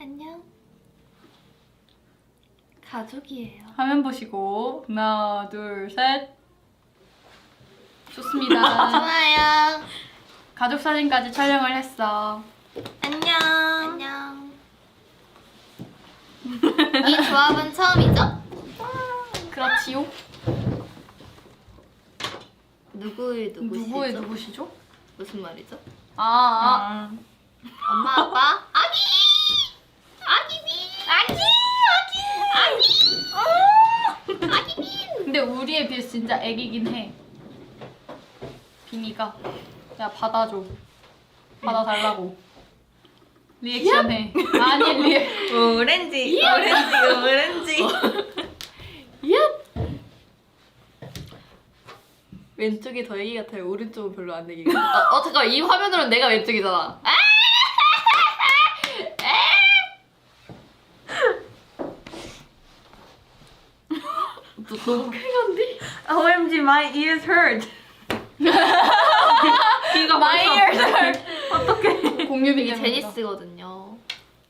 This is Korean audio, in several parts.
안녕. 가족이에요. 화면 보시고 하나, 둘, 셋. 좋습니다. 좋아요. 가족 사진까지 촬영을 했어. 안녕. 안녕. 이 조합은 처음이죠? 그렇지요. 누구의 누구시죠? 누구의 누구시죠? 무슨 말이죠? 아. 엄마 아빠? 아기! 아기빈! 근데 우리에 비해서 진짜 애기긴 해. 비니가. 야, 받아줘. 받아달라고. 리액션 해. 아니, 오렌지. 왼쪽이 더 애기 같아요. 오른쪽은 별로 안 애기 같아요. 잠깐 이 화면으로는 내가 왼쪽이잖아. 너무 쾌한데? OMG, my ears hurt. 이거 My ears hurt. 어떡해. 공유비 이게 제니스거든요.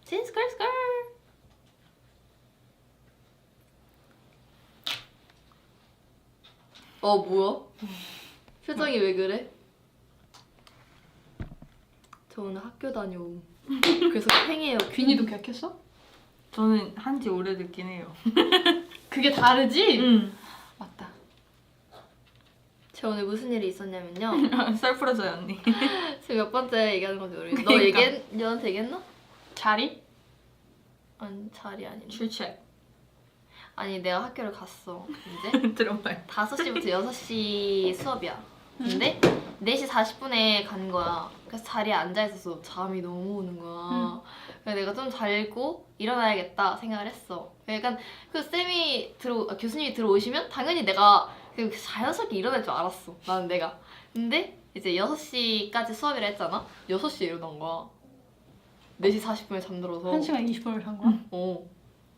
제니스 걸스 걸. 뭐야? 표정이 왜 그래? 저 오늘 학교 다녀옴. 그래서 팽해요. 비니도 계약했어? 저는 한지 오래됐긴 해요. 그게 다르지? 응. 맞다. 저 오늘 무슨 일이 있었냐면요. 썰 풀어줘요, 언니. 지금 몇 번째 얘기하는 건지 모르겠어. 너 그러니까. 너한테 얘기했나? 자리? 아니 자리 아닌데. 출첵. 아니 내가 학교를 갔어. 이제 들어봐요. 5시부터 6시 수업이야. 근데 4시 40분에 간 거야. 그래서 자리에 앉아있어서 잠이 너무 오는 거야. 그래서 내가 좀 자고 일어나야겠다 생각을 했어. 약간 그 교수님이 들어오시면 당연히 내가 그냥 자연스럽게 일어날 줄 알았어. 나는 내가. 근데 이제 6시까지 수업이라 했잖아? 6시에 일어난 거야. 4시 40분에 잠들어서. 1시간 20분을 산 거야?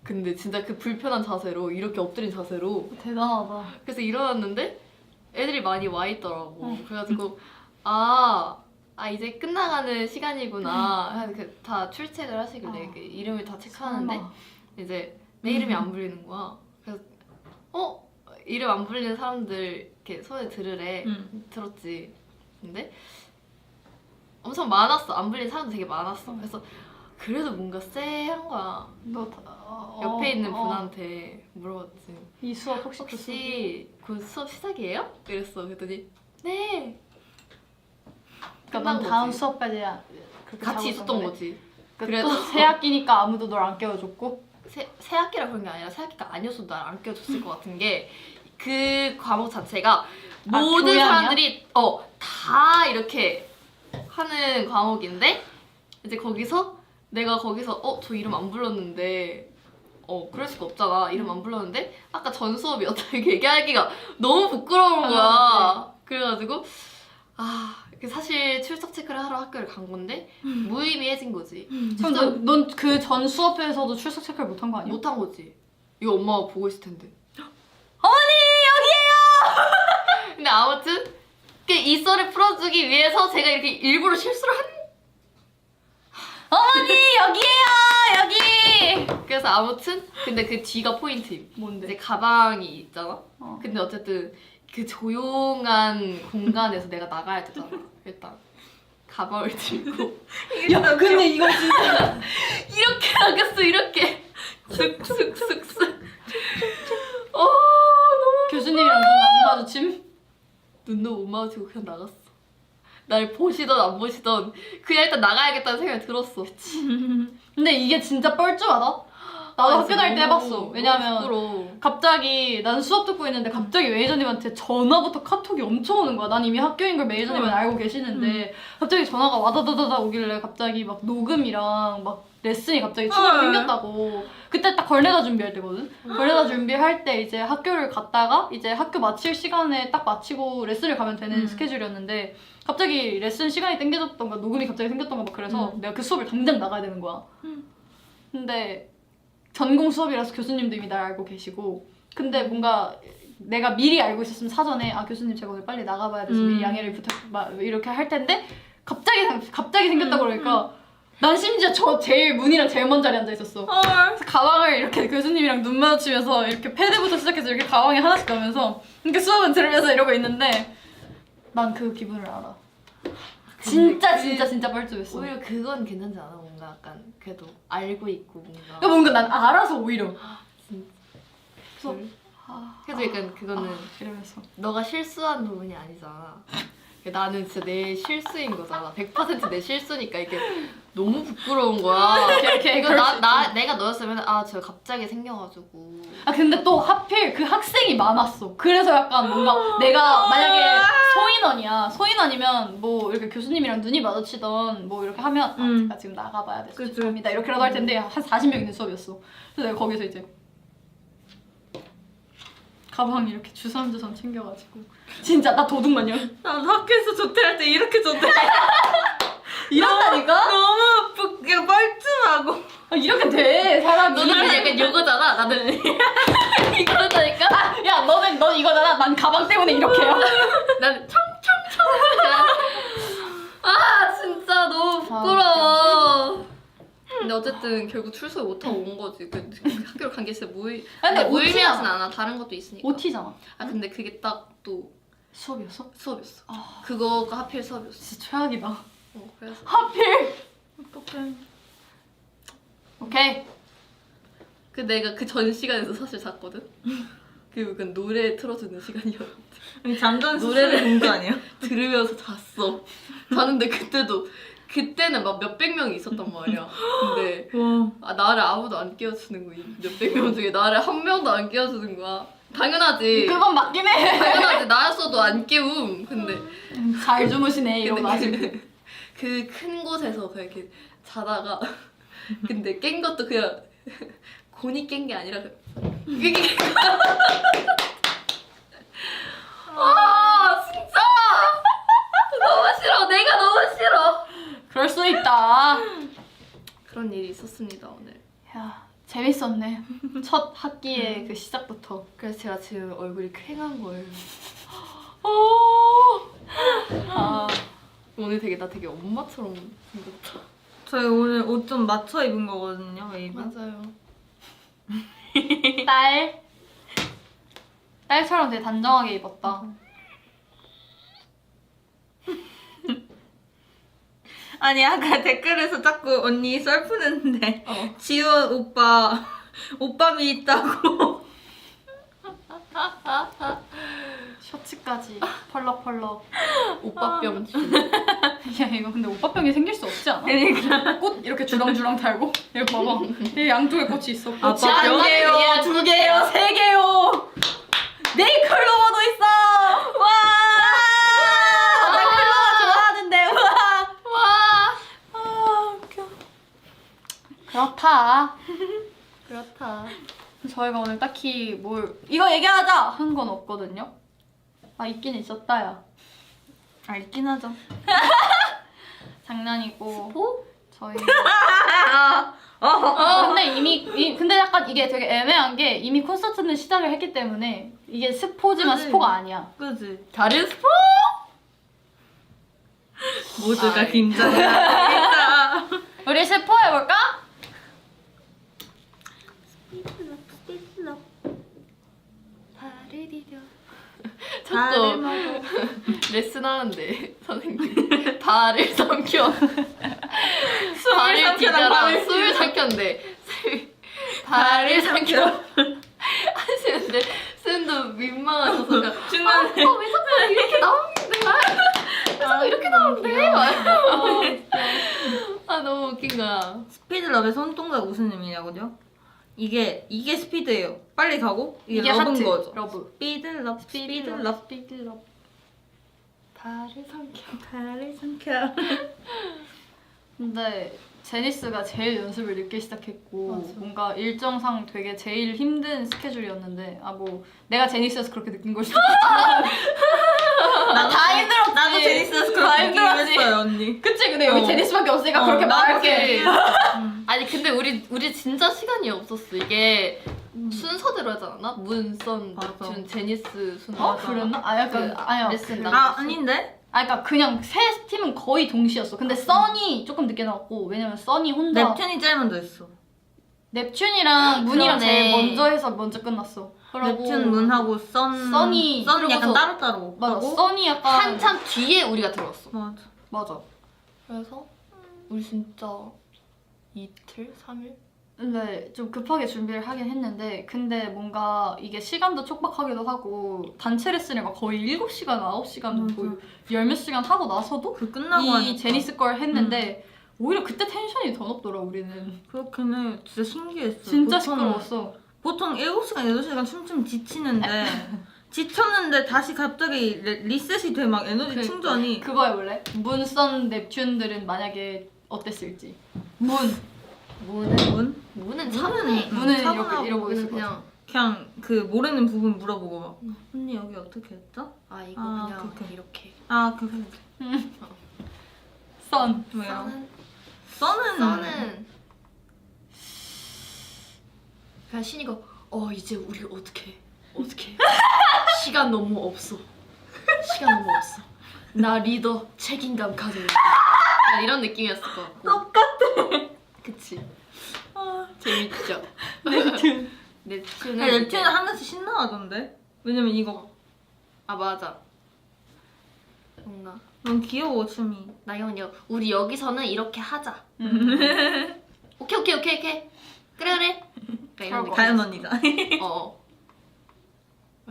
근데 진짜 그 불편한 자세로 이렇게 엎드린 자세로 대단하다. 그래서 일어났는데 애들이 많이 와 있더라고. 그래가지고 이제 끝나가는 시간이구나. 다 출첵을 하시길래 이렇게 이름을 다 체크하는데 이제 내 이름이 안 불리는 거야. 그래서 이름 안 불리는 사람들 이렇게 손에 들으래. 들었지. 근데 엄청 많았어. 안 불리는 사람도 되게 많았어. 그래서 그래도 뭔가 쎄한 거야. 옆에 있는 분한테 물어봤지. 이 수업 혹시 곧 수업 시작이에요? 이랬어. 그랬더니 네. 그러니까 넌 끝난 다음 거지. 수업까지 그렇게 같이 자고 있었던 있던 거지. 그래도 새 학기니까 아무도 널 안 깨워줬고. 새 학기라 그런 게 아니라 새 학기가 아니었어도 날 안 껴줬을 것 같은 게 그 과목 자체가 모든 교양이야? 사람들이 다 이렇게 하는 과목인데 이제 내가 거기서 저 이름 안 불렀는데 그럴 수가 없잖아. 이름 안 불렀는데 아까 전 수업이었다 이렇게 얘기하기가 너무 부끄러운 거야. 그래가지고 사실 출석 체크를 하러 학교를 간 건데 무의미해진 거지. 그럼 넌 그 전 수업에서도 출석 체크를 못 한 거 아니야? 못한 거지. 이거 엄마가 보고 있을 텐데. 어머니 여기에요! 근데 아무튼 이 썰을 풀어주기 위해서 제가 이렇게 일부러 실수를 한. 어머니 여기에요! 여기! 그래서 아무튼 근데 그 뒤가 포인트임. 뭔데? 이제 가방이 있잖아. 어. 근데 어쨌든 그 조용한 공간에서 내가 나가야 되잖아. 일단 가방을 들고 야 근데 이거 진짜 이렇게 나갔어. 이렇게 슥슥슥슥. 너무 교수님이랑 눈 안 마주침? 눈도 못 마주치고 그냥 나갔어. 날 보시던 안 보시던 그냥 일단 나가야겠다는 생각이 들었어. 근데 이게 진짜 뻘쭘하다? 나도 학교 다닐 때 해봤어. 왜냐면 부끄러워. 갑자기 난 수업 듣고 있는데 갑자기 매니저님한테 전화부터 카톡이 엄청 오는 거야. 난 이미 학교인 걸 매니저님은 알고 계시는데 갑자기 전화가 와다다다다 오길래 갑자기 막 녹음이랑 막 레슨이 갑자기 추가로 생겼다고. 그때 딱 걸레다 준비할 때거든. 걸레다 준비할 때 이제 학교를 갔다가 이제 학교 마칠 시간에 딱 마치고 레슨을 가면 되는 스케줄이었는데 갑자기 레슨 시간이 땡겨졌던가 녹음이 갑자기 생겼던가 막 그래서 내가 그 수업을 당장 나가야 되는 거야. 근데 전공 수업이라서 교수님도 이미 날 알고 계시고 근데 뭔가 내가 미리 알고 있었으면 사전에 교수님 제가 오늘 빨리 나가봐야 돼서 미리 양해를 이렇게 할 텐데 갑자기 생겼다고 그러니까 난 심지어 저 제일 문이랑 제일 먼 자리에 앉아 있었어. 그래서 가방을 이렇게 교수님이랑 눈 마주치면서 이렇게 패드부터 시작해서 이렇게 가방에 하나씩 넣으면서 이렇게 수업은 들으면서 이러고 있는데 난 그 기분을 알아. 진짜 뻘쭘했어. 오히려 그건 괜찮지 않아? 뭔가 약간 그래도 알고 있고 뭔가. 그러니까 뭔가 난 알아서 오히려 그래서 그래도 약간 그거는 이러면서 너가 실수한 부분이 아니잖아. 나는 진짜 내 실수인 거잖아. 100% 내 실수니까 이게 너무 부끄러운 거야. 이렇게 이거 그럴 수 내가 너였으면 저 갑자기 생겨가지고. 아 근데 또 하필 그 학생이 많았어. 그래서 약간 뭔가 내가 만약에 소인원이면 뭐 이렇게 교수님이랑 눈이 마주치던 뭐 이렇게 하면 제가 지금 나가봐야 돼서 그치. 죄송합니다 이렇게라도 할 텐데 한 40명 있는 수업이었어. 그래서 내가 거기서 이제 가방 이렇게 주섬주섬 챙겨가지고 진짜 나 도둑마냥 나도 학교에서 조퇴할 때 이렇게 조퇴. 이런다니까? 너무 그냥 뻘쭘하고. 아, 이렇게 돼 사람이. 너는 약간 요거잖아. 나는 이거라니까. 야 넌 이거잖아. 난 가방 때문에 이렇게요. 나는 청청청. 아 진짜 너무 부끄러워. 근데 어쨌든 결국 출석 못하고 온 거지. 그 학교를 간 게 진짜 근데 무의미하진 않아. 다른 것도 있으니까. OT잖아. 아 근데 그게 딱 또 수업이었어? 수업이었어. 아 그거가 하필 수업이었어. 진짜 최악이다. 그래서 하필. 어떡해. 오케이. 그 내가 그 전 시간에서 사실 잤거든. 그 노래 틀어주는 시간이었는데 잠깐 노래를 노래를 본거 아니야? 들으면서 잤어. 자는데 그때는 막 몇백 명이 있었단 말이야. 근데 와. 나를 아무도 안 깨워주는 거야. 몇백 명 중에 나를 한 명도 안 깨워주는 거야. 당연하지. 그건 맞긴 해. 당연하지. 나였어도 안 깨움. 근데 잘 주무시네 이러고 나중에. 그 큰 곳에서 그냥 이렇게 자다가 근데 깬 것도 그냥 곤이 깬 게 아니라 아 진짜 너무 싫어. 내가 너무 싫어. 그럴 수 있다. 그런 일이 있었습니다 오늘. 야 재밌었네. 첫 학기의 그 시작부터. 그래서 제가 지금 얼굴이 쾌한 거예요. 아 오늘 나 되게 엄마처럼 생겼다. 저희 오늘 옷 좀 맞춰 입은 거거든요, 웨이브. 맞아요. 딸처럼 되게 단정하게 입었다. 아니 아까 댓글에서 자꾸 언니 썰 푸는데 지원 오빠미 있다고. 셔츠까지 펄럭펄럭. 오빠병 주. 야 이거 근데 오빠병이 생길 수 없지 않아? 그러니까. 꽃 이렇게 주렁주렁 달고 여기 봐봐. 여기 양쪽에 꽃이 있어. 꽃이 아빠병? 한 개요, 두 개요, 세 개요. 네이클로버도 있어. 와. 나 클로버 좋아하는데. 와. 아 웃겨. 그렇다. 저희가 오늘 딱히 뭘 이거 얘기하자 한 건 없거든요. 아 있긴 있었다야. 있긴 하죠. 장난이고 저희 근데 약간 이게 되게 애매한 게 이미 콘서트는 시작을 했기 때문에 이게 스포지만 그치. 스포가 아니야. 그지. 다른 스포? 모두가 아이. 긴장했다. 우리 스포해볼까? 자꾸 레슨 하는데 선생님 발을 삼켜 발을 뒤져라 숨을 삼켰는데 발을 삼켜 하시는데 쌤도 민망하셔서 그냥 중간에 왜 자꾸 이렇게 나오는데 왜 자꾸 이렇게 나오는데 아 너무 웃긴 거야. 스피드럽의 손동작 무슨 의미냐고요? 이게 스피드예요. 빨리 가고 이게 이게 러브인 하트. 거죠. 러브. 스피드럽. 스피드럽. 발을 삼켜. 발을 삼켜. 근데 제니스가 제일 연습을 늦게 시작했고 맞아. 뭔가 일정상 되게 제일 힘든 스케줄이었는데 뭐 내가 제니스여서 그렇게 느낀 걸 수도 있지만 다 힘들었지. 나도 제니스에서 다 그렇게 힘들었지. 느끼겠어요, 언니. 그치 근데 여기 제니스밖에 없으니까 그렇게 말할게. 아니 근데 우리 진짜 시간이 없었어. 이게 순서대로 하지 않았나? 문선, 맞아. 박준, 제니스 순서. 어? 그랬나? 아 약간 그 아니야. 레슨 그- 나- 아닌데? 아 그러니까 그냥 세 팀은 거의 동시였어. 근데 써니 조금 늦게 나왔고 왜냐면 써니 혼자 nep튠이 제일 먼저 했어. 넵튠이랑 문이랑 그러네. 제일 먼저 해서 먼저 끝났어. 그러고 넵튠 문하고 써니 약간 그러고서- 따로따로 맞아. 하고. 써니 약간 한참 뒤에 우리가 들어왔어. 맞아. 맞아. 그래서 우리 진짜 이틀? 3일? 근데 좀 급하게 준비를 하긴 했는데 근데 뭔가 이게 시간도 촉박하기도 하고 단체 레슨을 막 거의 7시간, 9시간 맞아. 뭐 열몇 시간 하고 나서도 그 끝나고 이 하니까. 제니스 걸 했는데 오히려 그때 텐션이 더 높더라 우리는. 그렇긴 해. 진짜 신기했어. 진짜 보통- 시끄러웠어. 보통 7시간, 8시간 춤추면 지치는데 지쳤는데 다시 갑자기 리셋이 돼 막 에너지 그러니까. 충전이. 그거 해볼래? 문선 넵튠들은 만약에 어땠을지. 문은 문? 문은 차분해. 문은 차분하고 이러고 있을 문은 것 그냥 그 모르는 부분 물어보고 막 언니 여기 어떻게 했죠? 아 이거 아, 그냥 그렇게. 이렇게. 아 그게 선. 뭐야? 써는 써는 그냥 신이가 이제 우리 어떻게 시간 너무 없어. 시간 너무 없어. 나 리더 책임감 가져야 돼. 약간 이런 느낌이었을 것 같고. 똑같아. 그치. 아, 재밌죠. 넵튠. 넵튠은 nep튠은 하나씩 신나하던데? 왜냐면 이거 아 맞아. 뭔가 너무 귀여워 춤이. 나경은요. 우리 여기서는 이렇게 하자. 음. 오케이. 그래. 그러니까 이런 느낌. 다현 언니가. 어.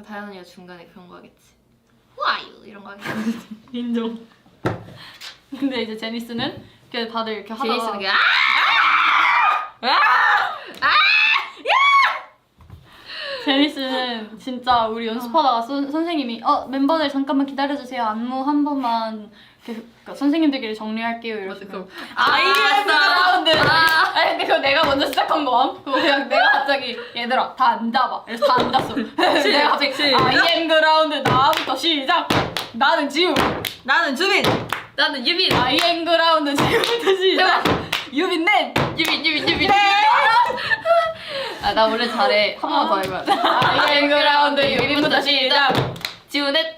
다현 언니가 중간에 그런 거 하겠지. 와유 이런 거 하겠지. 인정. 근데 이제 제니스는 이렇게 다들 이렇게 하다가 제니스는 그냥 제니스는 진짜 우리 연습하다가 선생님이 멤버들 잠깐만 기다려주세요. 안무 한 번만 이렇게 그러니까 선생님들끼리 정리할게요. 이러시고 아이엠 아니 근데 그거 내가 먼저 시작한 거함. 그거 그냥 내가 갑자기 얘들아 다 앉아봐. 그래서 다 앉았어. 내가 갑자기 IM 그라운드 나부터 시작. 나는 지우. 나는 주빈. 나는 유빈. IM 그라운드 지우부터 시작. 유빈 넷. 유빈. 아 나 원래 잘해. 한 번 더 해봐. IM 그라운드 유빈부터 시작. 지우넷.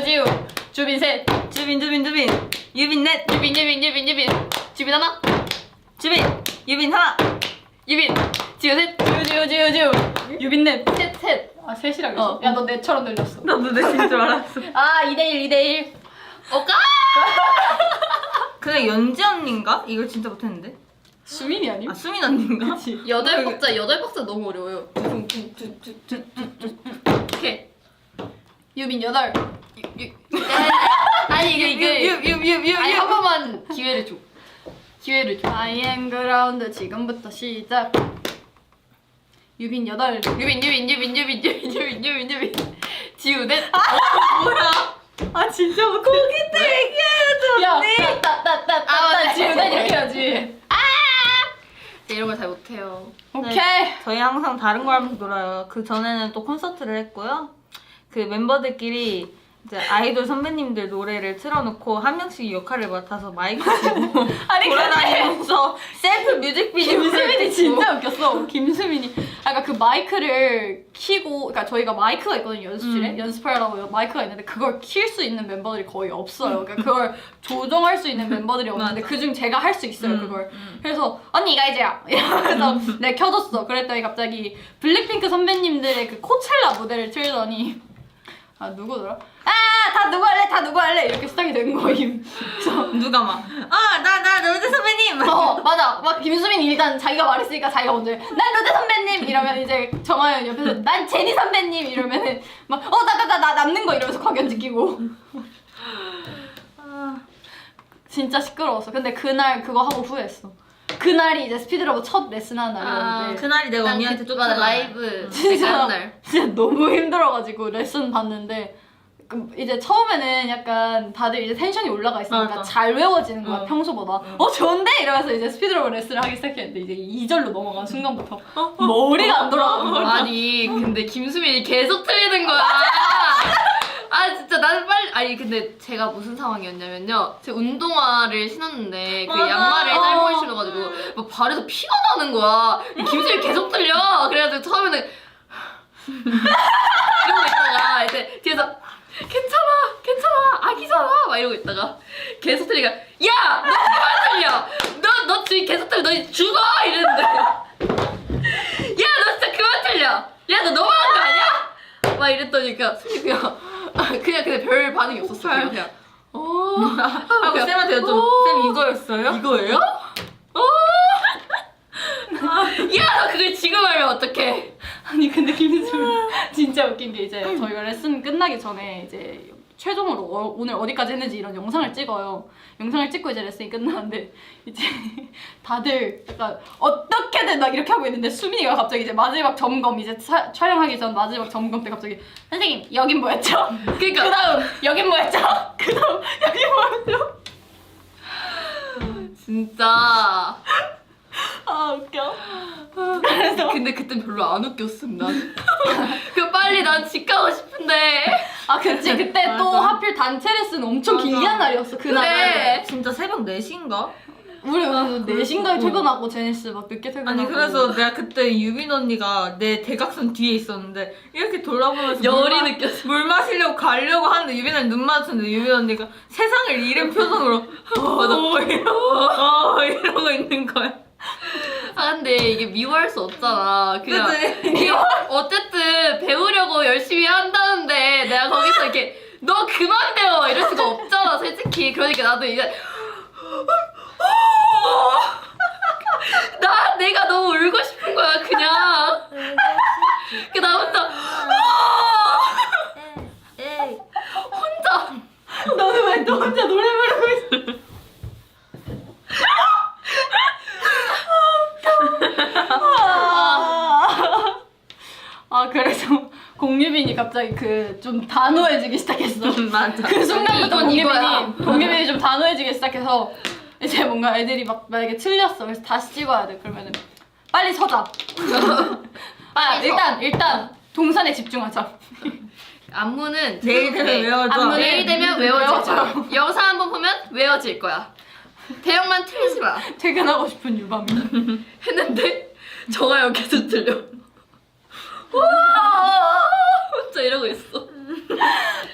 지우. 주빈 셋. 주빈. 유빈 넷. 유빈. 주빈 하나. 주빈. 유빈 하나. 유빈. 지우넷. 지우. 유빈 넷. 셋. 아 셋이라고 했어? 어. 야 너 넷처럼 들렸어. 나도 넷인 줄 알았어. 아 2대1. 오까. 그래 연지 언니인가? 이걸 진짜 못했는데. 수민이 아님? 아 수민 언니인가? 여덟 박자 너무 어려워요. 오케이. 유빈 8. 아니 이게 아니 한 번만 기회를 줘. I am 그라운드 지금부터 시작. 유빈 8. 유빈. 지우넷. 뭐야? 아 진짜 못해. 야, 아, 따따따따따 맞네. 지우는 이렇게 해야지. 네, 이런 거 잘 못해요. 오케이. 저희 항상 다른 거 하면서 놀아요. 그 전에는 또 콘서트를 했고요. 그 멤버들끼리 이제 아이돌 선배님들 노래를 틀어놓고 한 명씩 역할을 맡아서 마이크 들고 아니 돌아다니면서 셀프 뮤직비디오를 김수민이 찍고. 진짜 웃겼어. 김수민이 아까 그 마이크를 키고, 그러니까 저희가 마이크가 있거든요 연습실에 연습하려고 마이크가 있는데 그걸 킬 수 있는 멤버들이 거의 없어요. 그러니까 그걸 조정할 수 있는 멤버들이 없는데 맞아. 그중 제가 할 수 있어요 그걸. 그래서 언니 이거 해줘요. 이러면서 내가 켜줬어. 그랬더니 갑자기 블랙핑크 선배님들의 그 코첼라 무대를 틀더니 아 누구더라? 다 누구 할래? 이렇게 시작이 된 거임. 그래서 누가 막 나 로제 선배님 맞아. 막 김수민이 일단 자기가 말했으니까 자기가 먼저 해. 난 로제 선배님 이러면 이제 정하연 옆에서 난 제니 선배님 이러면은 막 나 남는 거 이러면서 각연지 끼고. 진짜 시끄러웠어. 근데 그날 그거 하고 후회했어. 그날이 이제 스피드러브 첫 레슨하는 날이었는데 그날이 내가 난 언니한테 맞아 쫓아가 라이브 진짜 내가 한 날. 진짜 너무 힘들어가지고 레슨 봤는데 이제 처음에는 약간 다들 이제 텐션이 올라가 있으니까 맞아. 잘 외워지는 거야 응. 평소보다. 응. 좋은데? 이러면서 이제 스피드러브 레슨을 하기 시작했는데 이제 2절로 넘어간 순간부터 머리가 안 돌아가는 거야. 아니 근데 김수민이 계속 틀리는 거야. 아 진짜 나는 빨리 아니 근데 제가 무슨 상황이었냐면요. 제가 운동화를 신었는데 그 맞아. 양말을 잘못 신어가지고 막 발에서 피가 나는 거야. 이 김수민이 계속 틀려. 그래가지고 처음에는 이러고 있다가 이제 뒤에서 괜찮아 아기잖아 막 이러고 있다가 계속 틀리가 야 너 그만 틀려 너 지금 계속 틀려 너 이제 죽어 이랬는데 야 너 진짜 그만 틀려 야 너 너무한 거 아니야? 막 이랬더니 그냥 별 반응이 없었어 그냥 하고 쌤한테 여쭤. 쌤 이거였어요? 이거예요? 야 너 그걸 지금 알면 어떡해 아니 근데 김수미 진짜 웃긴 게 이제 저희가 레슨 끝나기 전에 이제 최종으로 오늘 어디까지 했는지 이런 영상을 찍어요. 영상을 찍고 이제 레슨이 끝나는데 이제 다들 약간 어떻게든 막 이렇게 하고 있는데 수민이가 갑자기 이제 마지막 점검 이제 촬영하기 전 마지막 점검 때 갑자기 선생님 여긴 뭐였죠? 그러니까 그다음 여긴 뭐였죠? 그다음 여긴 뭐였죠? 진짜 아 웃겨. 그래서 근데 그땐 별로 안 웃겼음 난 빨리 난 집 가고 싶은데 아 그치 그때 또 맞아. 하필 단체 레슨 엄청 맞아. 길게 한 날이었어 그날. 그래. 진짜 새벽 4시인가? 우리 완전 4시인가에 퇴근하고 제니스 막 늦게 퇴근하고. 아니 그래서 내가 그때 유빈 언니가 내 대각선 뒤에 있었는데 이렇게 돌아보면서 열이 느꼈어. 물 마시려고 가려고 하는데 유빈 언니 눈 마주쳤는데 유빈 언니가 세상을 잃은 표정으로 이러고 있는 거야. 아 근데 이게 미워할 수 없잖아 그냥 그치? 이게 어쨌든 배우려고 열심히 한다는데 내가 거기서 이렇게 너 그만 배워 이럴 수가 없잖아 솔직히 그러니까 나도 이제 내가 너무 울고 싶은 거야 그냥 그 다음부터 혼자 너는 왜 또 혼자 노래 부르고 있어? 아 그래서 공유빈이 갑자기 그 좀 단호해지기 시작했어. 맞아. 그 순간부터 이건 이거야. 공유빈이 좀 단호해지기 시작해서 이제 뭔가 애들이 막 만약에 틀렸어. 그래서 다시 찍어야 돼. 그러면은 빨리 서자. 빨리 서. 일단 동산에 집중하자. 안무는 내일 되면 외워줘. 안무는 내일 되면 외워질 외워져. 거야 영상 한번 보면 외워질 거야 대형만 틀리지 마 퇴근하고 싶은 유밤이. 했는데 정아영 계속 들려 와 혼자 이러고 있어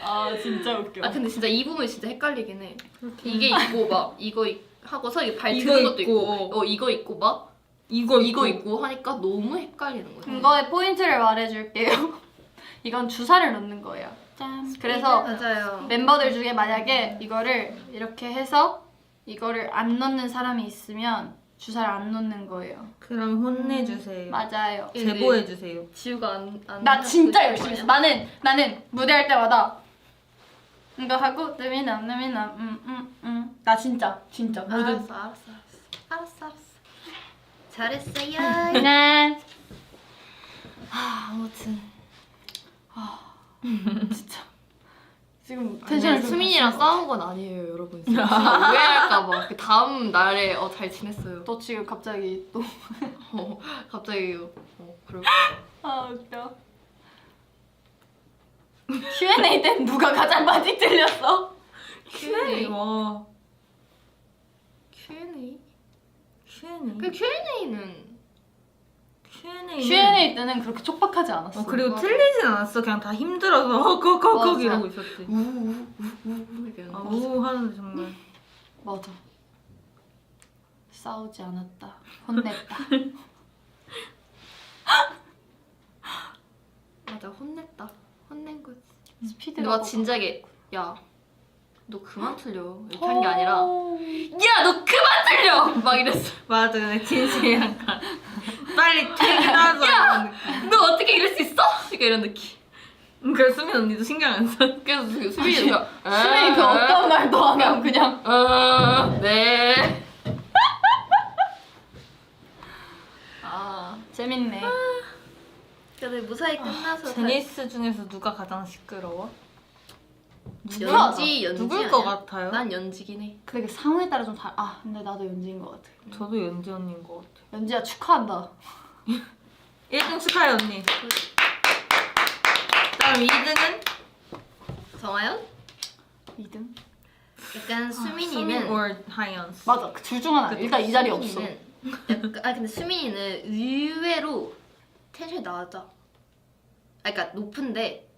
아 진짜 웃겨. 아 근데 진짜 이 부분이 진짜 헷갈리긴 해 이게 있고 막 이거 하고서 이게 발 이거 드는 것도 있고. 있고 이거 있고 막 이거 이거 있고 하니까 너무 헷갈리는 거야 이거의 포인트를 말해줄게요. 이건 주사를 넣는 거예요. 짠. 그래서 맞아요 멤버들 중에 만약에 이거를 이렇게 해서 이거를 안 넣는 사람이 있으면 주사를 안 넣는 거예요. 그럼 혼내주세요. 맞아요. 제보해주세요. 지우가 안 나 진짜 열심히 했어. 나는 무대할 때마다 이거 하고 느미남 나 진짜 모든 알았어 잘했어요 난 아무튼 진짜 지금 텐션을 아니, 좀 수민이랑 낮추고. 싸운 건 아니에요 여러분 진짜 오해할까봐 그 다음 날에 잘 지냈어요 또 지금 갑자기 또 갑자기 그래 아 웃겨. Q&A 땐 누가 가장 많이 틀렸어? Q&A 와. Q&A Q&A. 그 Q&A는 Q&A 때는 그렇게 촉박하지 않았어. 그리고 맞아. 틀리진 않았어. 그냥 다 힘들어서 헉헉헉 맞아. 이러고 있었지. 이렇게 아, 우 하는데 정말. 맞아. 싸우지 않았다. 혼냈다. 맞아 혼낸 거지 스피드가 너가 뽑아. 진작에 야 너 그만 틀려 이렇게 한 게 아니라 야 너 그만 틀려 막 이랬어 맞아. 근데 진심이 약간 빨리 퇴근하자. 이런 느낌. 너 어떻게 이럴 수 있어? 그러니까 이런 느낌 그래서 수민 언니도 신경 안 써. 그래서 수민이 그 수민이 그 어떤 말도 안 하고 그냥 네 재밌네. 근데 무사히 끝나서 제니스 중에서 누가 가장 시끄러워? 연지 누굴 아니야? 것 같아요? 난 연지긴 해 근데 그 상황에 따라 좀 근데 나도 연지인 것 같아. 저도 연지 언니인 것 같아. 연지야 축하한다. 1등 축하해 언니. 다음 2등은? 정아연? 2등? 약간 수민 수민이는 or 하이언스. 맞아. 그 둘 중 하나. 일단 이 자리 없어. 근데 수민이는 의외로 텐션이 낮아. 그러니까 높은데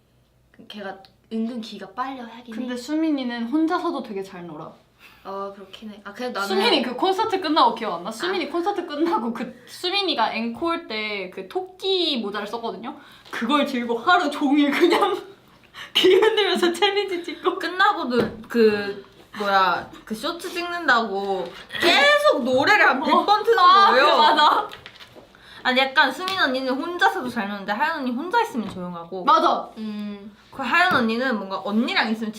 걔가 은근 기가 빨려 하긴 근데 해. 수민이는 혼자서도 되게 잘 놀아. 그렇긴 해. 아 그래도 나는 수민이 그 콘서트 끝나고 기억 안 나? 수민이 콘서트 끝나고 그 수민이가 앵콜 때 그 토끼 모자를 썼거든요. 그걸 들고 하루 종일 그냥 귀 흔들면서 챌린지 찍고. 끝나고도 그 쇼츠 찍는다고 계속 노래를 한 100번 트는 거예요. 맞아. 아니 약간 수민 언니는 혼자서도 잘 노는데 하연 언니 혼자 있으면 조용하고 맞아. 그 하연 언니는 뭔가 언니랑 있으면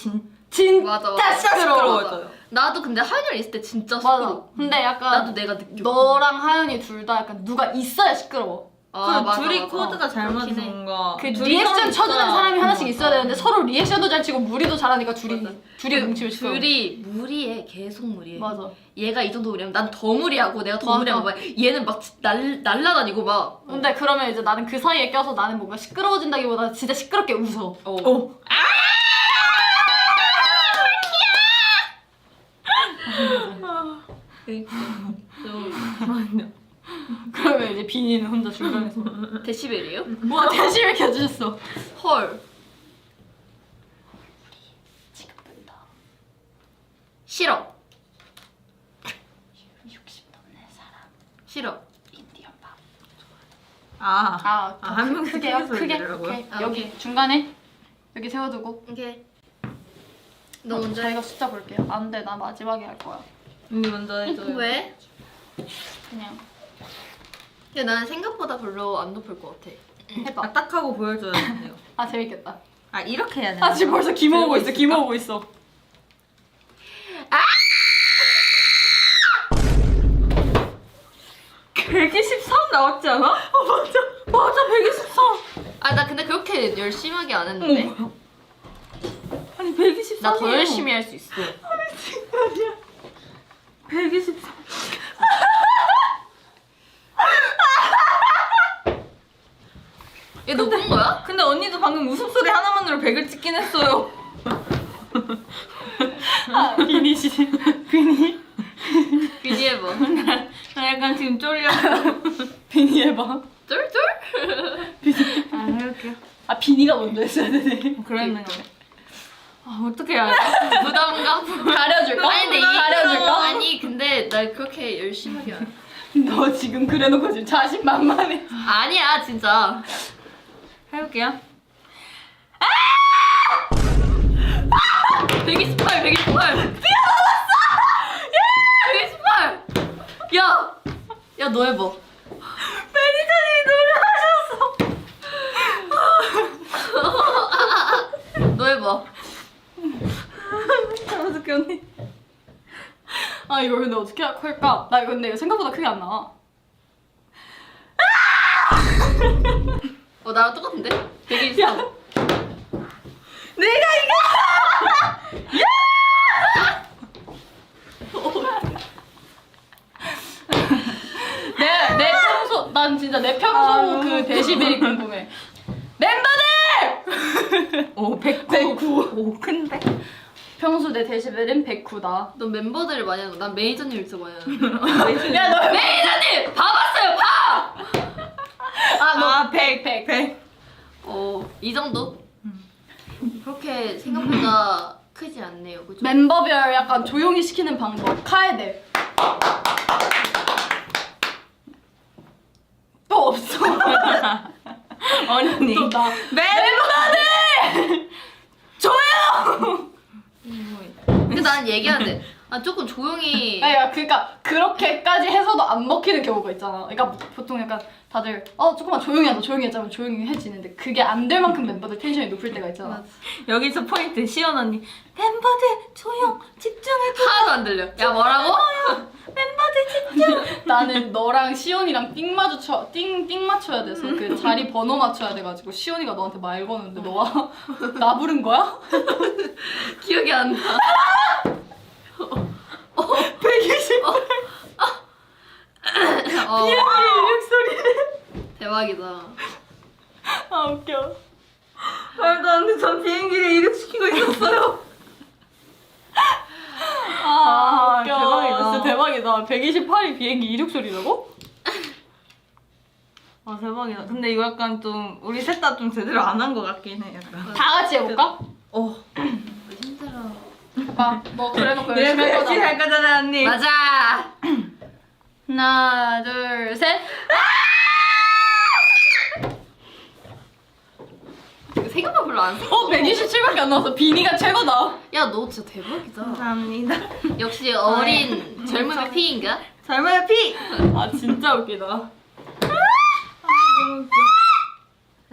맞아. 진짜 시끄러워. 시끄러워져요. 나도 근데 하연이랑 있을 때 진짜 맞아. 시끄러워. 근데 약간 나도 내가 느껴. 너랑 하연이 둘 다 약간 누가 있어야 시끄러워. 그 둘이 코드가 잘 맞아서 그렇긴 해. 뭔가 그 둘이 리액션 서로 쳐주는 있어야 사람이 하나씩 맞아. 있어야 되는데 서로 리액션도 잘 치고 무리도 잘하니까 둘이 맞아. 뭉치면 시끄러워. 둘이 무리해. 계속 무리해. 맞아. 얘가 이 정도 무리하면 난 더 무리하고 내가 더 맞아. 무리하고 막 얘는 막 날라다니고 막. 근데 그러면 이제 나는 그 사이에 껴서 나는 뭔가 시끄러워진다기보다 진짜 시끄럽게 웃어. 그러면 이제 비니는 혼자 중간에서 데시벨이에요? 뭐야 대시를 켜주셨어. 헐. 지금 뜬다. 싫어. 60 넘는 사람 싫어. 인디언 밥. 한 명씩 크게요? 크게 크게? 소리더라고요. 오케이. 아, 여기 오케이. 중간에 여기 세워두고 오케이. 너 먼저 해. 저희가 숫자 볼게요. 안돼 나 마지막에 할 거야. 언니 먼저 해줘요. 왜? 그냥 근데 나는 생각보다 별로 안 높을 것 같아. 해봐. 딱 하고 보여줘야 돼요. 아 재밌겠다. 이렇게 해야 돼. 아 지금 벌써 기모으고 있어. 기모으고 있어. 123 나왔지 않아? 맞아 123. 나 근데 그렇게 열심하게 안 했는데. 어머. 아니 123. 나 더 열심히 할 수 있어. 123. 얘 높은 거야? 근데 언니도 방금 웃음소리 하나만으로 100을 찍긴 했어요. 비니 씨. 비니. 비니 해봐. 나 약간 지금 쫄려. 비니 해봐. 쫄쫄? 해볼게요. 아 비니가 먼저 했어야 되네. 그랬네. 어떻게 해야 돼? 부담감? 가려줄까? 아니 근데 가려줄까? 아니 근데 나 그렇게 열심하게 안. 너 지금 그래놓고 지금 자신만만해. 아니야 진짜. 해볼게요. 128, 128. 야! 128. 야, 야 너 해봐. 매니저님이 노래하셨어. 너 해봐. 어떻게 언니? 아 이거 근데 어떻게 할까? 나 근데 이거 생각보다 크게 안 나와. 나랑 똑같은데? 123. 내가 내 평소 난 진짜 내 평소 그 데시벨이 궁금해. 멤버들! 오 109. 109. 오 큰데? 평소 내 데시벨은 109다. 넌 멤버들을 많이 하는 거. 난 매니저님을 진짜 많이 하는 야 너 매니저님! 봐봤어요, 봐! 너 100. 이 정도? 그렇게 생각보다 크지 않네요, 그죠? 멤버별 약간 조용히 시키는 방법. 카에데. 또 없어. 언니. 또 나. 멤버들! 조용! 근데 나는 얘기하는데 조금 조용히 야, 그러니까 그렇게까지 해서도 안 먹히는 경우가 있잖아. 그러니까 보통 약간 다들 조금만 조용히 하자, 조용히 하자면 조용히 해지는데 그게 안 될 만큼 멤버들 텐션이 높을 때가 있잖아. 여기서 포인트 시원 언니. 멤버들 조용 집중해줘. 하나도 안 들려. 야 뭐라고? 멤버들 집중. 나는 너랑 시온이랑 띵 맞춰야 돼서 그 자리 번호 맞춰야 돼가지고 시온이가 너한테 말 거는데 너가 나 부른 거야? 기억이 안 나. 120. 이륙 소리를. 대박이다. 아 웃겨. 말도 안 돼. 전 비행기를 이륙시키고 있었어요. 웃겨. 대박이다. 진짜 대박이다. 128이 비행기 이륙 소리라고? 대박이다. 근데 이거 약간 좀 우리 셋 다 좀 제대로 안 한 것 같긴 해. 약간. 다 같이 해볼까? 힘들어. 오빠 너 그래놓고 내가 열심히 할 열심히 거다. 할 거잖아 언니. 맞아. 하나 둘 셋. 생각보다 별로 안 생겨. 127밖에 안 나와서 비니가 최고다. 야, 너 진짜 대박이다. 감사합니다. 역시 어린 젊음의 피인가? 젊어요 피. 아 진짜 웃기다.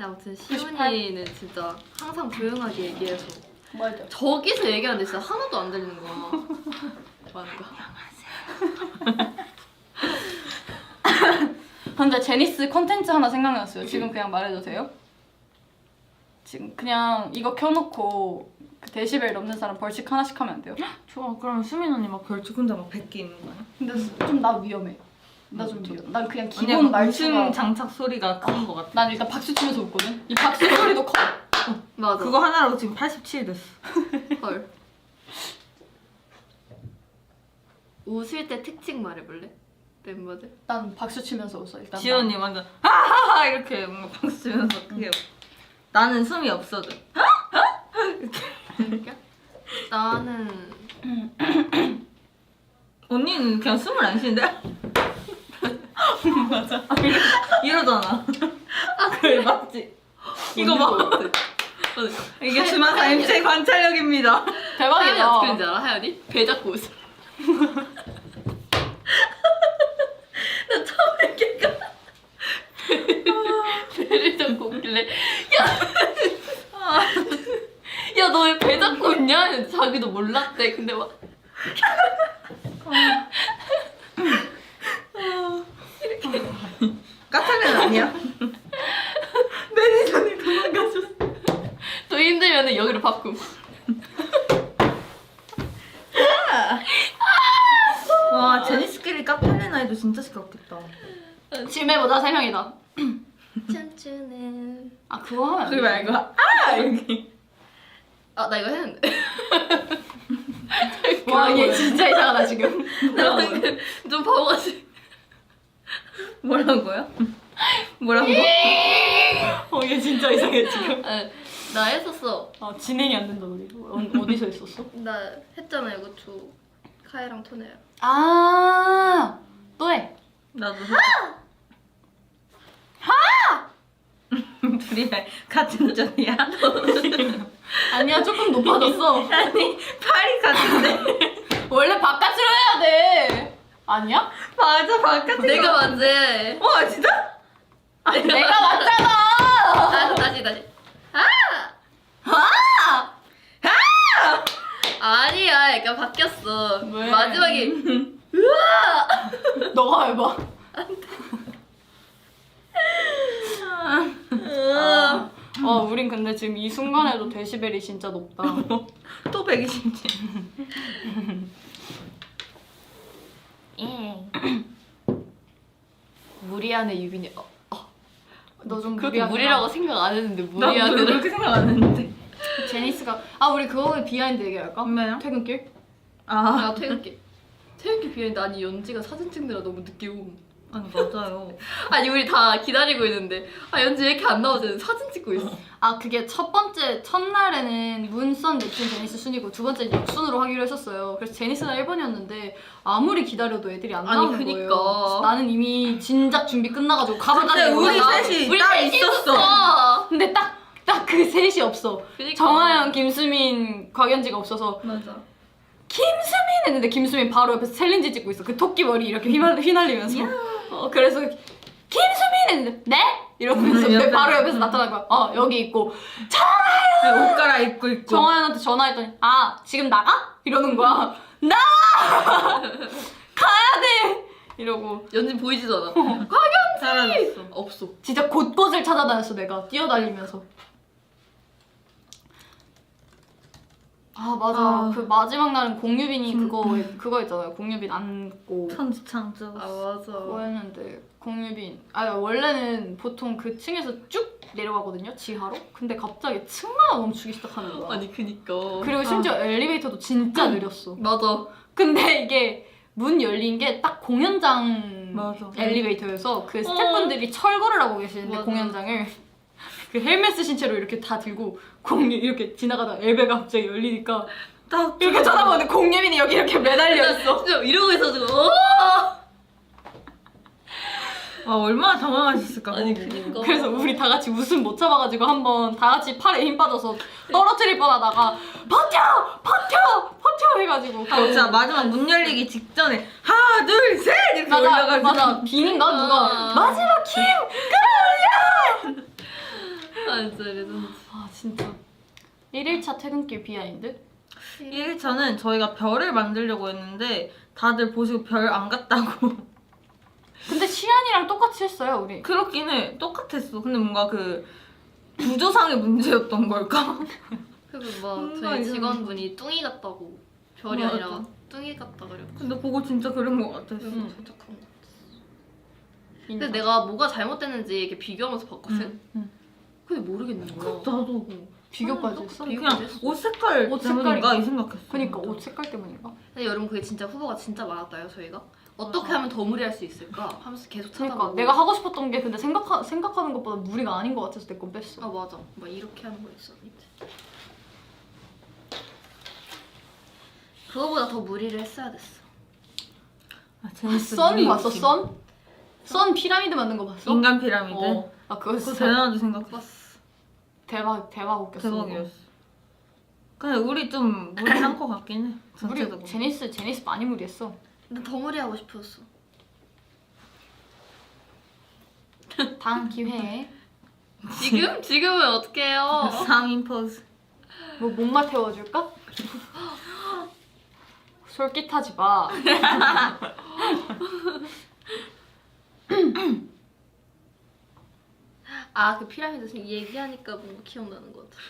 아무튼 시훈이는 진짜 항상 조용하게 얘기해서 맞아. 저기서 얘기하는데 진짜 하나도 안 들리는 거야. 맞아. 근데 제니스 컨텐츠 하나 생각났어요. 지금 그냥 말해도 돼요? 지금 그냥 이거 켜놓고 그 데시벨 넘는 사람 벌칙 하나씩 하면 안 돼요? 좋아. 그럼 수민 언니 막 벌칙 혼자 막 100개 있는 거야? 근데 좀 나 위험해. 나 좀 위험해. 난 그냥 언니 기본 약간 말투가. 웃음 장착 소리가 큰 거 같아. 난 일단 박수 치면서 웃거든. 이 박수 소리도 커. 맞아. 그거 하나로 지금 87 됐어. 헐. 웃을 때 특징 말해볼래? 멤버들? 난 박수 치면서 웃어 일단. 지연이 완전 하하하 이렇게 뭔가 박수 치면서 크게. 나는 숨이 없어져. 그러니까 나는 언니는 그냥 숨을 안 쉬는데? 맞아. 이러잖아. 그래 맞지? 이거 봐. 이게 주마사 MC의 관찰력입니다. 하연이 대박이다. 어떻게 하는지 알아? 하연이? 배 잡고 웃어. 나 처음에 걔가 배를 잡고 웃길래 야 너 왜 배 잡고 웃냐? 했는데 자기도 몰랐대. 근데 막 까탈레는 아니야? 매니저님 도망가셨어. 더 힘들면 여기로 바꿈. 와 제니스끼리 까탈레나 해도 진짜 시끄럽겠다. 지금 해보자 3명이다. 춤추는 아 그거 하면 안 그게 돼. 말고 아 여기. 아 나 이거 했는데. 와얘 진짜 이상하다 지금. 나 방금 좀 바보같이. 뭐라고요? 뭐라고? 얘 진짜 이상해 지금. 나 했었어. 아 진행이 안 된다 우리. 어디서 했었어? 나 했잖아 이거 카이랑 토네랑. 아 또 해. 나도 했어. 둘이 같은 점이야? 아니야 조금 높아졌어. 아니 팔이 같은데. 원래 바깥으로 해야 돼. 아니야? 맞아 바깥에. 내가 맞지. 와 진짜? 내가 맞잖아. 다시. 아니야, 약간 바뀌었어. 왜? 마지막에 너가 해봐. 우린 근데 지금 이 순간에도 데시벨이 진짜 높다. 또 120지. 무리하네 유빈이. 너 좀 그렇게 무리라고 생각 안 했는데 나도 별로 무리하네. 그렇게 생각 안 했는데. 제니스가 우리 그거에 비하인드 얘기할까? 뭐요? 퇴근길? 아 나 퇴근길 비하인드. 아니 연지가 사진 찍느라 너무 늦게 옴. 아니 맞아요. 아니 우리 다 기다리고 있는데 연지 왜 이렇게 안 나오지? 사진 찍고 있어. 그게 첫날에는 문선 내친 제니스 순이고 두 번째는 역순으로 하기로 했었어요. 그래서 제니스가 1번이었는데 아무리 기다려도 애들이 안 아니, 나오는 그니까. 거예요. 그래서 나는 이미 진작 준비 끝나가지고 가봐가지고 우리 올라가. 셋이 우리 따로 셋이 있었어. 근데 딱 그 셋이 없어. 그니까. 정하영, 김수민, 곽연지가 없어서 맞아. 김수민 했는데 김수민 바로 옆에서 챌린지 찍고 있어. 그 토끼 머리 이렇게 휘날리면서. 그래서 김수민 했는데 네? 이러면서 옆에 바로 옆에서 나타난 거야. 여기 있고 옷 갈아입고 있고. 정하연한테 전화했더니 지금 나가? 이러는 거야. 나와! 가야 돼! 이러고 연지 보이지도 않아. 사라졌어. 없어. 진짜 곳곳을 찾아다녔어 내가 뛰어다니면서. 맞아. 그 마지막 날은 공유빈이 그거 있잖아요. 공유빈 안고 천지창조. 맞아. 그거 했는데 공유빈 원래는 보통 그 층에서 쭉 내려가거든요 지하로. 근데 갑자기 층마다 멈추기 시작하는 거야. 아니 그니까. 그리고 심지어 엘리베이터도 진짜 느렸어. 맞아. 근데 이게 문 열린 게 딱 공연장 맞아. 엘리베이터여서 그 스태프분들이 철거를 하고 계시는데 맞아. 공연장을 그 헬멧 쓰신 채로 이렇게 다 들고 공유 이렇게 지나가다 엘베가 갑자기 열리니까 딱 이렇게 쳐다보는데 공예민이 여기 이렇게 매달려 있어. 진짜 이러고 있어가지고 와 얼마나 당황하셨을까. 아니 그거. 그니까 그래서 우리 다 같이 웃음 못 참아가지고 한번 다 같이 팔에 힘 빠져서 떨어뜨릴 뻔하다가 버텨 해가지고 아, 진짜 마지막 문 열리기 직전에 하나 둘 셋 이렇게 맞아 올려가지고 맞아 비닌가 누가 아. 마지막 힘 아 진짜 레전드. 아 진짜 1일차 퇴근길 비하인드? 1일차는 저희가 별을 만들려고 했는데 다들 보시고 별 안 같다고 근데 시안이랑 똑같이 했어요 우리. 그렇긴 해 똑같았어. 근데 뭔가 그 구조상의 문제였던 걸까? 그리고 막 뭔가 저희 이런- 직원분이 뚱이 같다고 별이 맞아. 아니라 뚱이 같다 그랬고 근데 보고 진짜 그런 것 같았어. 응. 살짝 그런 거. 근데 내가 뭐가 잘못됐는지 이렇게 비교하면서 봤거든. 응. 근데 모르겠는 거야. 나도 비교까지 했어? 비교- 그냥 옷 색깔 옷 때문인가 색깔이- 이 생각했어. 그니까 옷 색깔 때문인가? 근데 여러분 그게 진짜 후보가 진짜 많았다요 저희가. 어떻게 하면 더 무리할 수 있을까 하면서 계속 그러니까 찾아보고. 내가 하고 싶었던 게 근데 생각하는 것보다 무리가 아닌 것 같아서 내 건 뺐어. 아 맞아. 막 이렇게 하는 거 있었는데. 그거보다 더 무리를 했어야 됐어. 아, 제니스 선 무리 봤어 욕심. 선? 선 피라미드 만든 거 봤어? 인간 피라미드. 어. 아 그거 그거 진짜 대단하게 생각했어. 봤어. 대박 웃겼어. 대박이었어. 근데 우리 좀 무리한 것 같긴 해. 우리 전체적으로. 제니스 많이 무리했어. 난 더 무리하고 싶었어. 다음 기회에 지금은 어떻게 해요? 상인 포즈. 뭐 목마 태워줄까? 솔깃하지 마. 아 그 피라미드 얘기하니까 뭔가 기억나는 것 같아.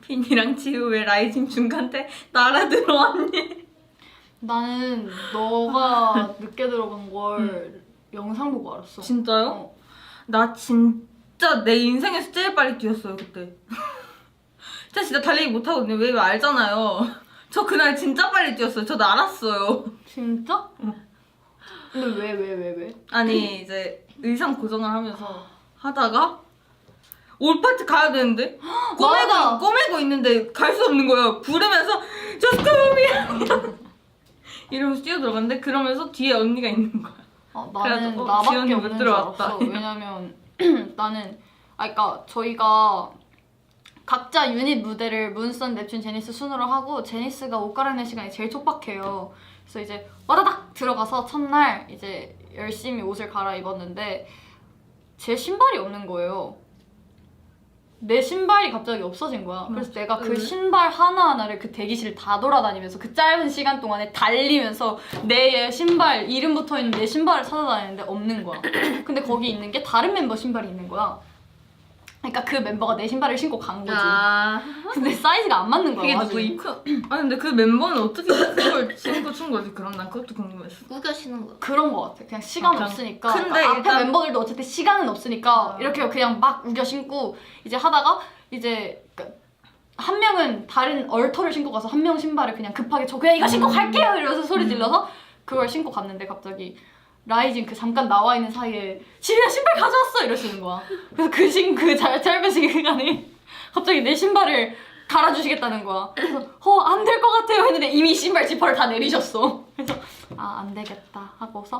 빈이랑 지우 왜 라이징 중간때 날아 들어왔니? 나는 너가 늦게 들어간 걸 영상 보고 알았어. 진짜요? 어. 나 진짜 내 인생에서 제일 빨리 뛰었어요 그때. 진짜 달리기 못하거든요. 왜 알잖아요. 저 그날 진짜 빨리 뛰었어요. 저도 알았어요. 진짜? 근데 왜? 아니 이제 의상 고정을 하면서 하다가 올 파트 가야 되는데 맞아. 꼬매고 있는데 갈 수 없는 거예요. 부르면서 Just come here 이러면서 뛰어들어갔는데 그러면서 뒤에 언니가 있는 거야. 나는 그래가지고, 나밖에 지연이 못 없는 줄 들어왔다. 알았어. 왜냐면 나는 그러니까 저희가 각자 유닛 무대를 문선, 넵튠, 제니스 순으로 하고 제니스가 옷 갈아입는 시간이 제일 촉박해요. 그래서 이제 와다닥 들어가서 첫날 이제 열심히 옷을 갈아입었는데 제 신발이 없는 거예요. 내 신발이 갑자기 없어진 거야. 그래서 내가 그 신발 하나하나를 그 대기실을 다 돌아다니면서 그 짧은 시간 동안에 달리면서 내 신발, 이름 붙어있는 내 신발을 찾아다니는데 없는 거야. 근데 거기 있는 게 다른 member 신발이 있는 거야. 그러니까 그 멤버가 내 신발을 신고 간 거지. 아 근데 사이즈가 안 맞는 거야. 그게 와중에. 누구임? 아니 근데 그 멤버는 어떻게 그걸 신고 춘 거지? 그럼 난 그것도 궁금했어. 구겨시는 거. 그런 거 같아. 그냥 시간 그냥 없으니까. 근데 그러니까 앞에 일단- 멤버들도 어쨌든 시간은 없으니까 이렇게 그냥 막 우겨 신고 이제 하다가 이제 한 명은 다른 얼터를 신고 가서 한 명 신발을 그냥 급하게 저 그냥 이거 신고 갈게요 이러면서 소리 질러서 그걸 신고 갔는데 갑자기 라이징 그 잠깐 나와 있는 사이에 지민아 신발 가져왔어 이러시는 거야. 그래서 그 짧은 시간에 갑자기 내 신발을 갈아주시겠다는 거야. 그래서 안 될 것 같아요 했는데 이미 신발 지퍼를 다 내리셨어. 그래서 안 되겠다 하고서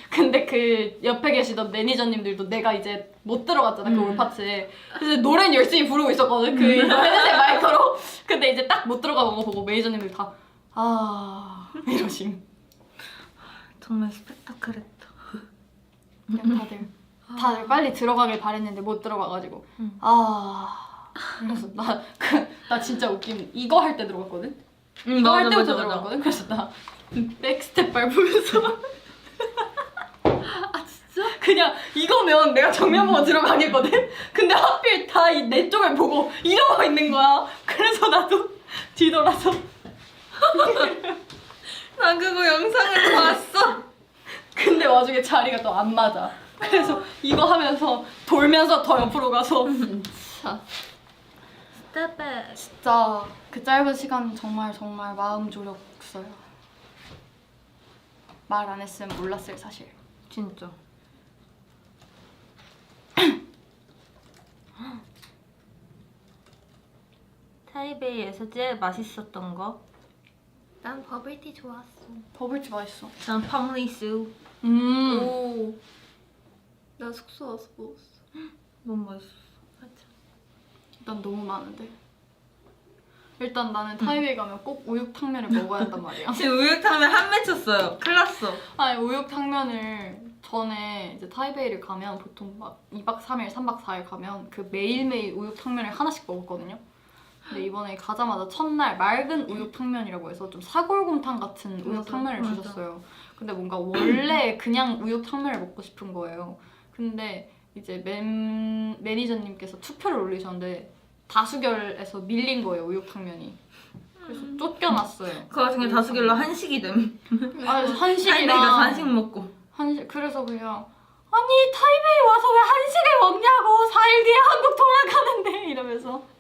근데 그 옆에 계시던 매니저님들도 내가 이제 못 들어갔잖아 그 올파츠에. 그래서 노래는 열심히 부르고 있었거든 그 헤드셋 마이크로. 근데 이제 딱 못 들어가는 거 보고 매니저님들 다 이러심. 정말 스펙타클했다. 그냥 다들 빨리 들어가길 바랬는데 못 들어가가지고 그래서 나 진짜 웃긴 이거 할 때 들어갔거든. 이거 할 때부터 들어갔거든. 그래서 나 백스텝 밟으면서 진짜? 그냥 이거면 내가 정면 보고 들어가겠거든? 근데 하필 다 내 쪽을 보고 이러고 있는 거야. 그래서 나도 뒤돌아서 난 그거 영상을 봤어. 근데 와중에 자리가 또 안 맞아. 그래서 이거 하면서 돌면서 더 옆으로 가서 진짜. 진짜 그 짧은 시간 정말 마음 졸였어요. 말 안 했으면 몰랐을 사실. 진짜. 타이베이에서 제일 맛있었던 거? 난 버블티 좋았어. 버블티 맛있어. 난 팜리수. 오. 나 숙소 와서 먹었어. 너무 맛있어. 맞아. 난 너무 많은데. 일단 나는 타이베이 가면 꼭 우육탕면을 먹어야 한단 말이야. 지금 우육탕면 한 맺혔어요. 큰일 났어. 아니 우육탕면을 전에 이제 타이베이를 가면 보통 막 2박 3일, 3박 4일 가면 그 매일매일 우육탕면을 하나씩 먹었거든요. 근데 이번에 가자마자 첫날 맑은 우육탕면이라고 해서 좀 사골곰탕 같은 우육탕면을 맞아. 주셨어요. 근데 뭔가 원래 그냥 우육탕면을 먹고 싶은 거예요. 근데 이제 매니저님께서 투표를 올리셨는데 다수결에서 밀린 거예요, 우육탕면이. 그래서 쫓겨났어요. 그 와중에 다수결로 한식이 됨. 아, 타이베이가 한식이랑 한식 먹고. 그래서 그냥 아니 타이베이 와서 왜 한식을 먹냐고 4일 뒤에 한국 돌아가는데 이러면서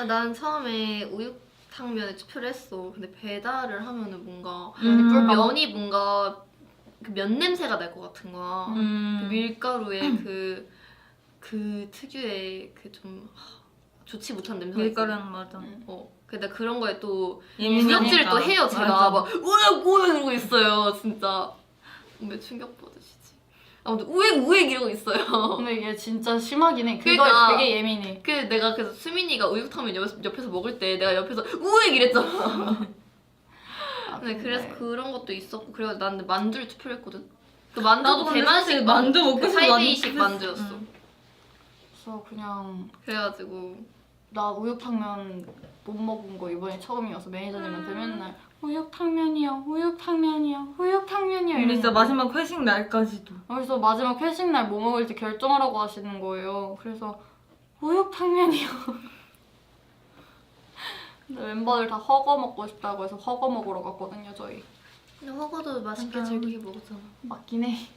난 처음에 우육탕면에 투표를 했어. 근데 배달을 하면은 뭔가 면이 뭔가 그 면 냄새가 날 것 같은 거야. 그 밀가루에 그 특유의 그 좀 좋지 못한 냄새가 밀가루는 맞아. 근데 그런 거에 또 예민하니까. 구역질을 또 해요. 제가 맞아. 막 우액 우액 이러고 있어요. 진짜 왜 충격 받으시지? 아무튼 우액 우액 이러고 있어요. 근데 이게 진짜 심하긴 해. 그거에 그러니까. 되게 예민해. 내가 그래서 수민이가 우육탕면 옆에서 먹을 때 내가 옆에서 우액 이랬잖아. 네, 그래서 그런 것도 있었고 그래가지고 나는 만두를 투표를 했거든. 그 나도 만두도 근데 대만식 사실 만두 먹고 싶어. 타이베이식 만두였어. 그래서 그냥 그래가지고 나 우육탕면 못 먹은 거 이번에 처음이어서 매니저님한테 맨날 우육탕면이요, 우육탕면이요, 우육탕면이요 우리 진짜 이러는 마지막 회식 날까지도. 그래서 마지막 회식 날 뭐 먹을지 결정하라고 하시는 거예요. 그래서 우육탕면이요. 근데 멤버들 다 허거 먹고 싶다고 해서 허거 먹으러 갔거든요, 저희. 근데 허거도 맛있게 맞아. 즐기게 먹었잖아. 맞긴 해.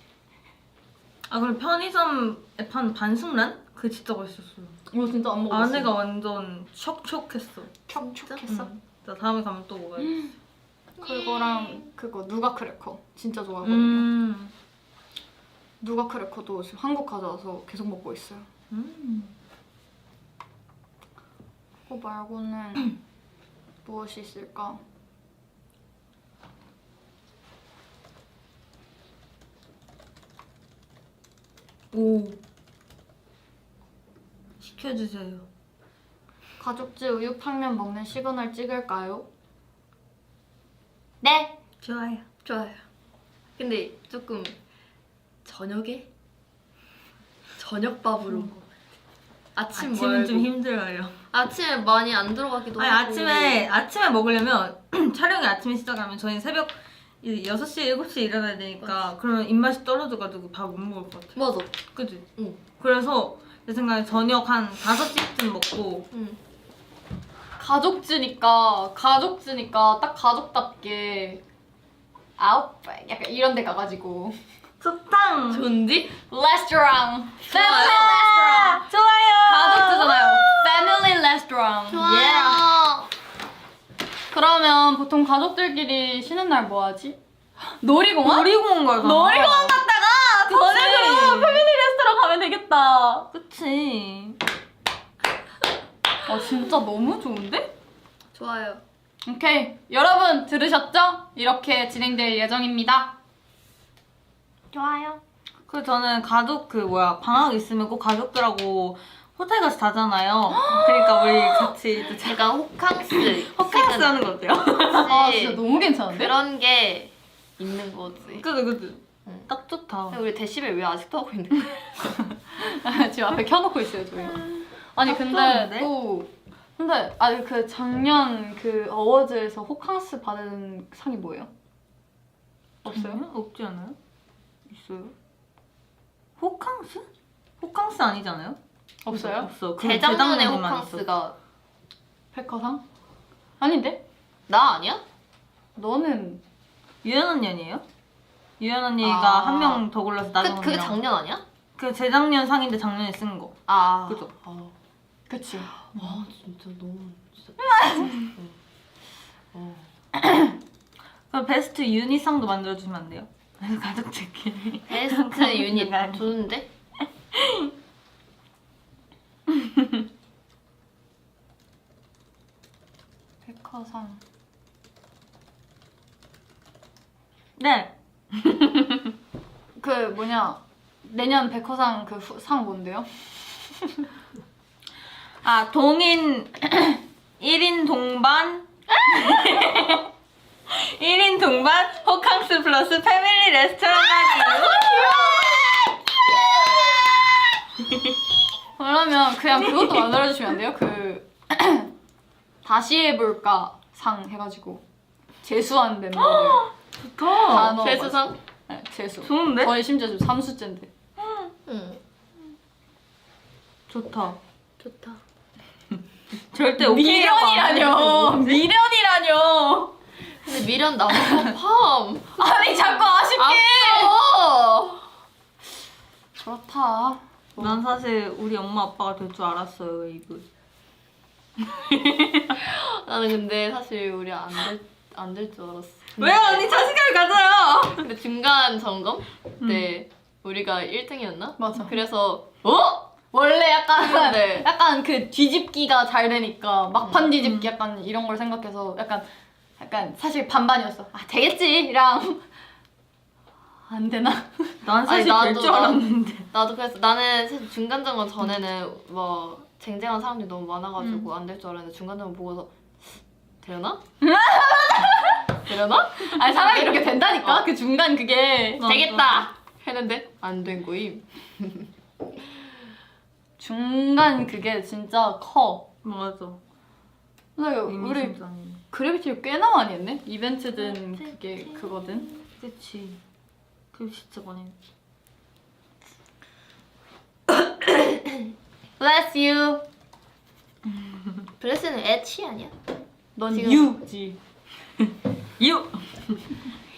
아 그리고 편의점에 판 반숙란? 그게 진짜 맛있었어요. 이거 진짜 안 먹었어. 아내가 완전 촉촉했어. 촉촉했어? 나 다음에 가면 또 먹어야지. 그거랑 그거 누가 크래커 진짜 좋아하거든요. 누가 크래커도 지금 한국 가져와서 계속 먹고 있어요. 그거 말고는 무엇이 있을까? 오. 시켜주세요. 가족집 우육탕면 먹는 시그널 찍을까요? 네! 좋아요. 좋아요. 근데 조금 저녁에 저녁밥으로 먹어야 돼. 아침 아침은 말고 좀 힘들어요. 아침에 많이 안 들어가기도 아니 하고. 아침에 먹으려면 촬영이 아침에 시작하면 저희는 새벽 6시, 7시에 일어나야 되니까 그러면 입맛이 떨어져가지고 밥 못 먹을 것 같아. 맞아. 그치? 응. 그래서 내 생각에 저녁 한 5시쯤 먹고 응. 가족지니까 딱 가족답게 아웃백 약간 이런 데 가가지고 좋당! 좋은지? 레스토랑 좋아요. 레스토랑 좋아요! 가족지잖아요. 패밀리 레스토랑. 좋아요. 그러면 보통 가족들끼리 쉬는 날 뭐 하지? 놀이공원? 놀이공원 가자. 놀이공원 갔다가 저녁으로 패밀리 레스토랑 가면 되겠다. 그치. 아 진짜 너무 좋은데? 좋아요. 오케이 여러분 들으셨죠? 이렇게 진행될 예정입니다. 좋아요. 그리고 저는 가족 방학 있으면 꼭 가족들하고 호텔 가서 자잖아요. 그러니까 우리 같이 또 제가 호캉스 호캉스 하는 거 어때요? 아 진짜 너무 괜찮은데? 그런 게 있는 거지. 그치. 응. 딱 좋다. 근데 우리 데시벨 왜 아직도 하고 있는 거야? 지금 앞에 켜놓고 있어요 저희. 아니 근데 좋은데? 또 아니 그 작년 그 어워즈에서 호캉스 받은 상이 뭐예요? 없어요? 없지 않아요? 있어요. 호캉스? 호캉스 아니잖아요? 없어요? 없어. 재작년에 재작년에만 호캉스가 백화상? 아닌데? 나 아니야? 너는 유연 언니 아니에요? 유연 언니가 아. 한 명 더 골라서 나중 그게 작년 아니야? 그 재작년 상인데 작년에 쓴 거. 아 그죠? 그치. 와 진짜 너무 진짜. 그럼 베스트 유닛상도 만들어주시면 안 돼요? 가족들끼리. 베스트 유닛 좋은데? 백허상. 네. 그 뭐냐 내년 백허상 그 상 뭔데요? 아, 동인 1인 동반 1인 동반 호캉스 플러스 패밀리 레스토랑 가기. 그러면 그냥 그것도 만들어주시면 안 돼요? 그 다시 해볼까 상 해가지고 재수한 멤버들 다 넣어가지고. 재수상? 네, 재수. 좋은데? 저희 심지어 지금 3수째인데. 응. 좋다. 좋다. 절대 오케이라고 안 미련이라뇨. 해주지. 미련이라뇨. 근데 미련 나무 팜. 아니 자꾸 아쉽게. 아까워. 그렇다. 난 사실 우리 엄마 아빠가 될 줄 알았어요, 웨이브. 나는 근데 사실 우리 안 될 줄 알았어. 왜요? 언니 자신감을 가져요! 근데 중간 점검 때 우리가 1등이었나? 맞아. 그래서 원래 약간 네. 약간 그 뒤집기가 잘 되니까 막판 뒤집기 약간 이런 걸 생각해서 약간 사실 반반이었어. 아 되겠지랑 안 되나? 난 사실 아니, 될 나도 줄 알았는데. 나도 그래서 나는 사실 중간 점검 전에는 뭐 쟁쟁한 사람들이 너무 많아가지고 안 될 줄 알았는데 중간 점검 보고서 되려나? 되려나? 아니 사람이 이렇게 된다니까 그 중간 그게 맞아. 되겠다 했는데 안 된 거임. 중간 그게 진짜 커. 맞아. 근데 우리 의미심장해. 그래비티를 꽤나 많이 했네. 이벤트든 그게 그거든. 그치. 그거 진짜 많이 했지. Bless you. 블레스는 애치 아니야? 넌 지금- 유지. 유!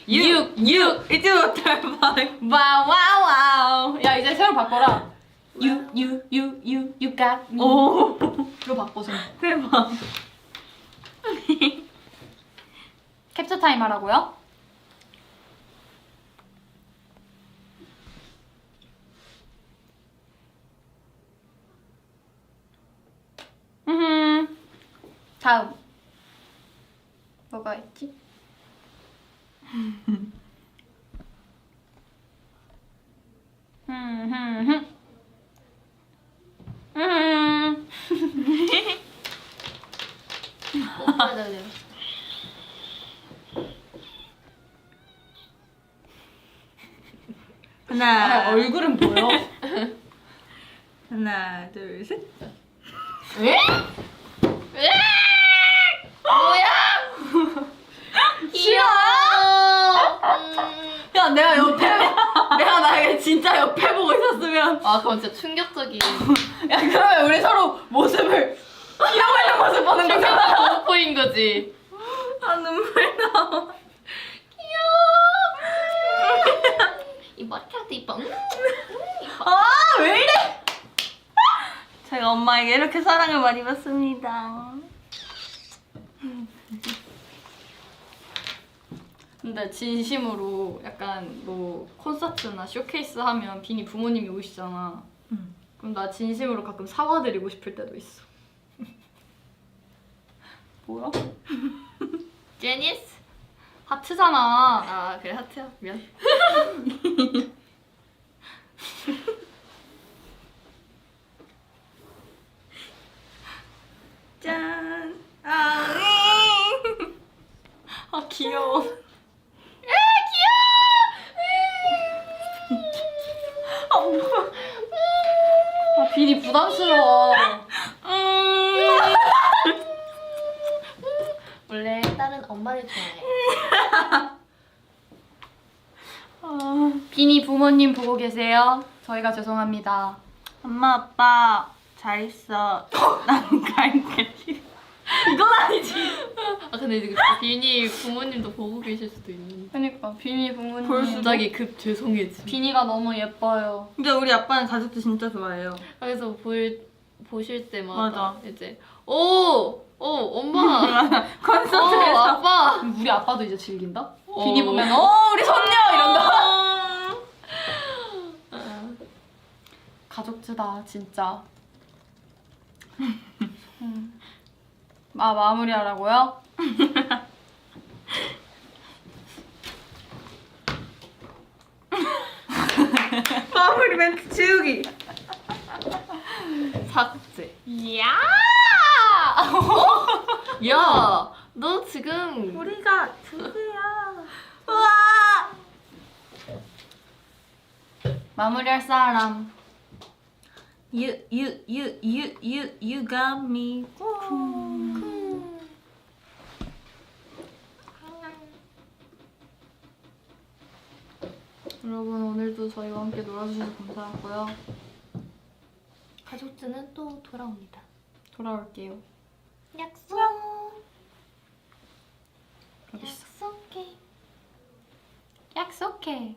이제 못할 말. 와와와우. 야 이제 새로 바꿔라. You got me. 오, 로 바꿔서. 대박. 캡처 타임 하라고요? 다음 뭐가 있지? 하나, 얼굴은 보여. 하나, 둘, 셋. 에? 에? 뭐야? 귀여워. 야 내가 옆에 내가 나에게 진짜 옆에 보고 있었으면 아 그건 진짜 충격적인. 야 그러면 우리 서로 모습을 이러고 있는 모습 보는 거잖아. 공포인 거지. 아, 눈물 나. 이 머리카락도 이뻐. 이뻐. 아 왜 이래? 제가 엄마에게 이렇게 사랑을 많이 받습니다. 근데 진심으로 약간 뭐 콘서트나 쇼케이스 하면 비니 부모님이 오시잖아. 그럼 나 진심으로 가끔 사과드리고 싶을 때도 있어. 뭐야? 제니스? 하트잖아. 아 그래 하트야. 미안. 짠. 아, 아 귀여워. 아 비니 부담스러워. 원래 딸은 엄마를 좋아해. 비니 부모님 보고 계세요? 저희가 죄송합니다. 엄마, 아빠, 잘 있어. 난 갈게. 이건 아니지. 아 근데 이제 비니 부모님도 보고 계실 수도 있는데. 그러니까 비니 부모님 볼 수도. 갑자기 급 죄송해지. 비니가 너무 예뻐요. 근데 우리 아빠는 가족도 진짜 좋아해요. 그래서 보실 때마다 맞아. 이제 오 엄마. 콘서트에서. 아빠. 우리 아빠도 이제 즐긴다? 어. 비니 보면 우리 손녀 이런다. 가족주다 진짜. 마무리하라고요? 마무리 멘트 지우기. 삭제. 이야! 야, 너 지금 우리가 두 개야. 마무리할 사람. You got me. 여러분 오늘도 저희와 함께 놀아주셔서 감사하고요. 가족들은 또 돌아옵니다. 돌아올게요. 약속. 여기 있어. 약속해. 약속해.